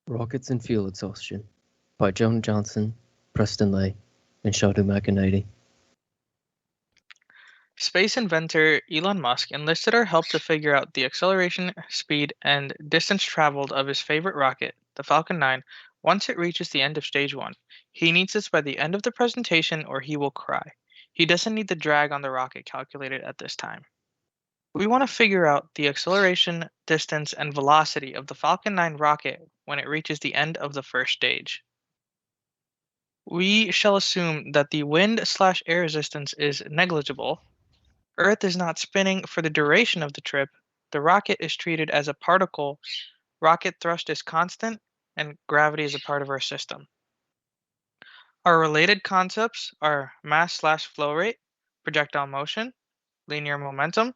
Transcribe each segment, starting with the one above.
Rockets and Fuel Exhaustion by John Johnson, Preston Lay, and Shadu McInerney. Space inventor Elon Musk enlisted our help to figure out the acceleration, speed, and distance traveled of his favorite rocket, the Falcon 9, once it reaches the end of stage 1. He needs this by the end of the presentation or he will cry. He doesn't need the drag on the rocket calculated at this time. We want to figure out the acceleration, distance, and velocity of the Falcon 9 rocket when it reaches the end of the first stage. We shall assume that the wind/air resistance is negligible. Earth is not spinning for the duration of the trip. The rocket is treated as a particle. Rocket thrust is constant, and gravity is a part of our system. Our related concepts are mass/flow rate, projectile motion, linear momentum,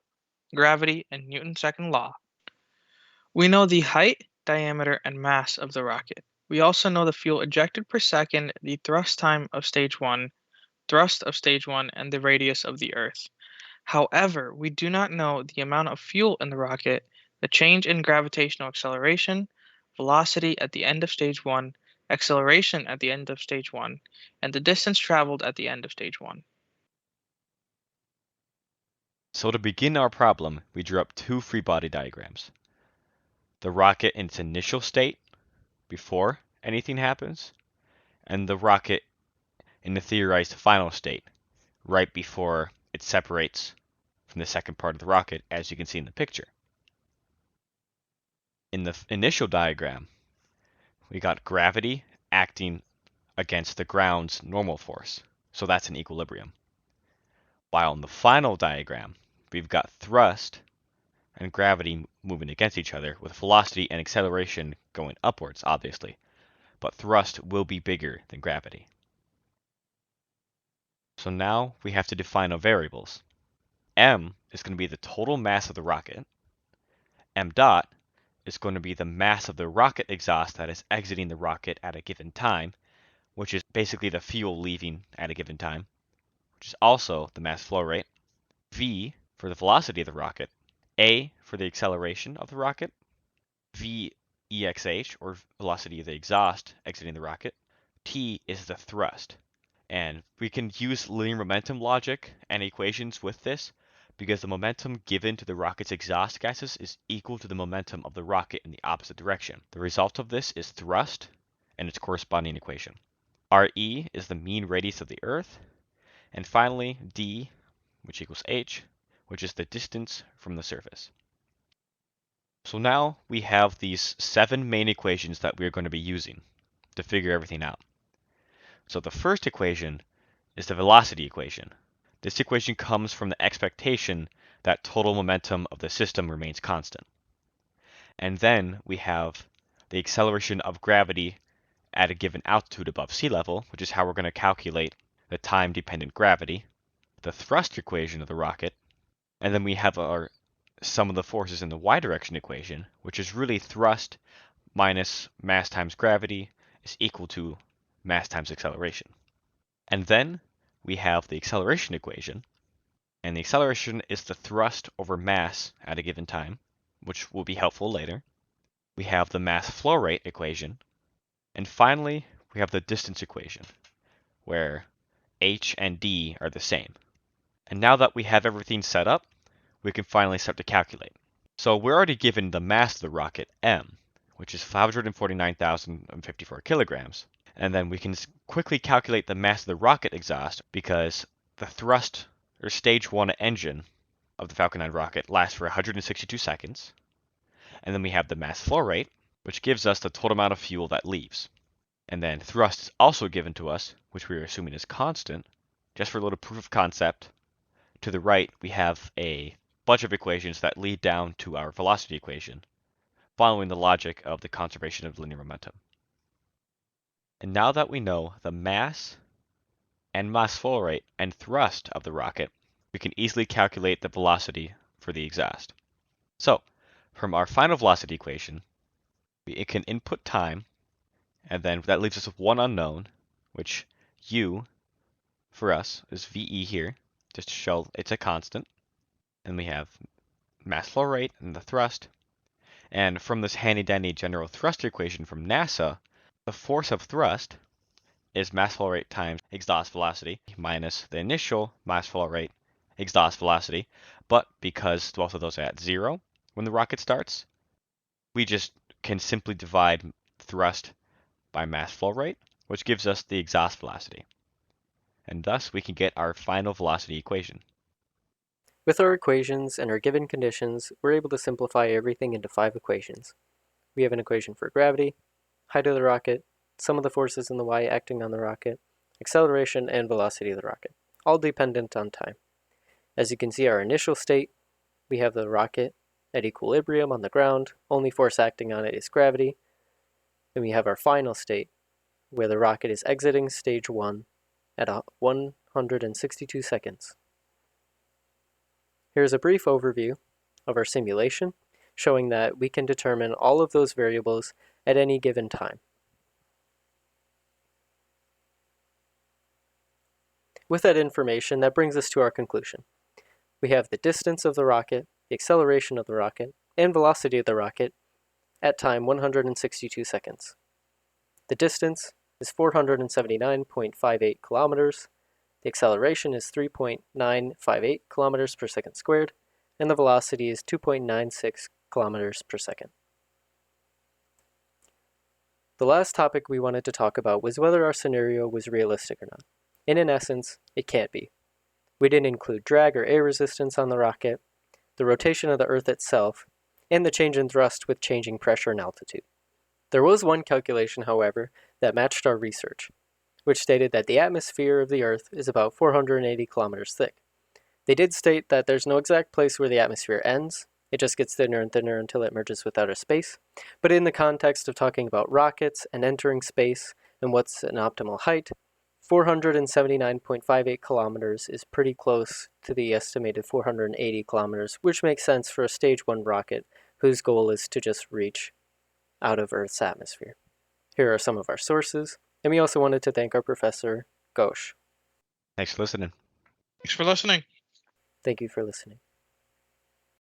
gravity, and Newton's second law. We know the height, diameter, and mass of the rocket. We also know the fuel ejected per second, the thrust time of stage 1, thrust of stage 1, and the radius of the Earth. However, we do not know the amount of fuel in the rocket, the change in gravitational acceleration, velocity at the end of stage 1, acceleration at the end of stage 1, and the distance traveled at the end of stage 1. So to begin our problem, we drew up two free body diagrams. The rocket in its initial state, before anything happens, and the rocket in the theorized final state, right before it separates from the second part of the rocket, as you can see in the picture. In the initial diagram, we got gravity acting against the ground's normal force, so that's an equilibrium. While in the final diagram, we've got thrust and gravity moving against each other, with velocity and acceleration going upwards, obviously, but thrust will be bigger than gravity. So now we have to define our variables. M is going to be the total mass of the rocket. M dot is going to be the mass of the rocket exhaust that is exiting the rocket at a given time, which is basically the fuel leaving at a given time, which is also the mass flow rate. V for the velocity of the rocket. A for the acceleration of the rocket. VEXH, or velocity of the exhaust exiting the rocket. T is the thrust. And we can use linear momentum logic and equations with this because the momentum given to the rocket's exhaust gases is equal to the momentum of the rocket in the opposite direction. The result of this is thrust and its corresponding equation. RE is the mean radius of the Earth. And finally, D, which equals H, which is the distance from the surface. So now we have these 7 main equations that we are going to be using to figure everything out. So the first equation is the velocity equation. This equation comes from the expectation that total momentum of the system remains constant. And then we have the acceleration of gravity at a given altitude above sea level, which is how we're going to calculate the time-dependent gravity, the thrust equation of the rocket, and then we have our sum of the forces in the y direction equation, which is really thrust minus mass times gravity is equal to mass times acceleration. And then we have the acceleration equation, and the acceleration is the thrust over mass at a given time, which will be helpful later. We have the mass flow rate equation, and finally we have the distance equation, where h and d are the same. And now that we have everything set up, we can finally start to calculate. So we're already given the mass of the rocket, m, which is 549,054 kilograms. And then we can quickly calculate the mass of the rocket exhaust because the thrust or stage 1 engine of the Falcon 9 rocket lasts for 162 seconds. And then we have the mass flow rate, which gives us the total amount of fuel that leaves. And then thrust is also given to us, which we are assuming is constant, just for a little proof of concept. To the right, we have a bunch of equations that lead down to our velocity equation, following the logic of the conservation of linear momentum. And now that we know the mass and mass flow rate and thrust of the rocket, we can easily calculate the velocity for the exhaust. So, from our final velocity equation, we can input time, and then that leaves us with one unknown, which u for us is VE here, just to show it's a constant. And we have mass flow rate and the thrust. And from this handy-dandy general thrust equation from NASA, the force of thrust is mass flow rate times exhaust velocity minus the initial mass flow rate exhaust velocity. But because both of those are at 0 when the rocket starts, we just can simply divide thrust by mass flow rate, which gives us the exhaust velocity. And thus we can get our final velocity equation. With our equations and our given conditions, we're able to simplify everything into 5 equations. We have an equation for gravity, height of the rocket, sum of the forces in the y acting on the rocket, acceleration, and velocity of the rocket, all dependent on time. As you can see, our initial state, we have the rocket at equilibrium on the ground, only force acting on it is gravity. Then we have our final state, where the rocket is exiting stage 1 at 162 seconds. Here's a brief overview of our simulation, showing that we can determine all of those variables at any given time. With that information, that brings us to our conclusion. We have the distance of the rocket, the acceleration of the rocket, and velocity of the rocket at time 162 seconds. The distance is 479.58 kilometers, the acceleration is 3.958 kilometers per second squared, and the velocity is 2.96 kilometers per second. The last topic we wanted to talk about was whether our scenario was realistic or not. And in essence, it can't be. We didn't include drag or air resistance on the rocket, the rotation of the Earth itself, and the change in thrust with changing pressure and altitude. There was one calculation, however, that matched our research, which stated that the atmosphere of the Earth is about 480 kilometers thick. They did state that there's no exact place where the atmosphere ends, it just gets thinner and thinner until it merges with outer space, but in the context of talking about rockets and entering space and what's an optimal height, 479.58 kilometers is pretty close to the estimated 480 kilometers, which makes sense for a stage 1 rocket whose goal is to just reach out of Earth's atmosphere. Here are some of our sources, and we also wanted to thank our professor, Ghosh. Thanks for listening. Thanks for listening. Thank you for listening.